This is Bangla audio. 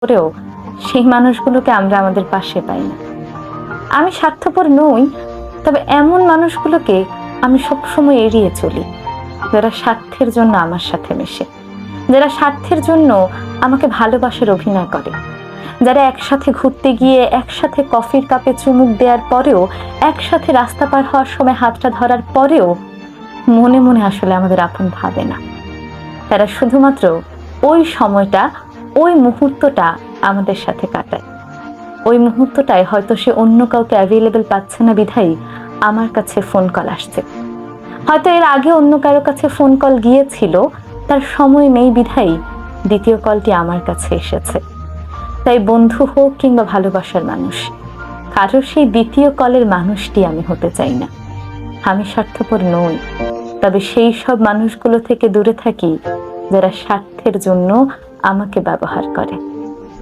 করেও সেই মানুষগুলোকে আমরা আমাদের পাশে পাই না। আমি স্বার্থপর নই, তবে এমন মানুষগুলোকে আমি সবসময় এড়িয়ে চলি, যারা স্বার্থের জন্য আমার সাথে মেশে, যারা স্বার্থের জন্য আমাকে ভালোবাসার অভিনয় করে, যারা একসাথে ঘুরতে গিয়ে একসাথে কফির কাপে চুমুক দেওয়ার পরেও, একসাথে রাস্তা পার হওয়ার সময় হাতটা ধরার পরেও মনে মনে আসলে আমাদের আপন ভাবে না। তারা শুধুমাত্র ওই সময়টা, ওই মুহূর্তটা আমাদের সাথে কাটায়। ওই মুহূর্তটায় হয়তো সে অন্য কাউকে অ্যাভেলেবল পাচ্ছে না বিধায়ী আমার কাছে ফোন কল আসছে, হয়তো এর আগে অন্য কারো কাছে ফোন কল গিয়েছিল, তার সময় নেই বিধায়ী দ্বিতীয় কলটি আমার কাছে এসেছে। তাই বন্ধু হোক কিংবা ভালোবাসার মানুষ, কারো সেই দ্বিতীয় কলের মানুষটি আমি হতে চাই না। আমি স্বার্থপর নই, তবে সেই সব মানুষগুলো থেকে দূরে থাকি যারা স্বার্থের জন্য আমাকে ব্যবহার করে।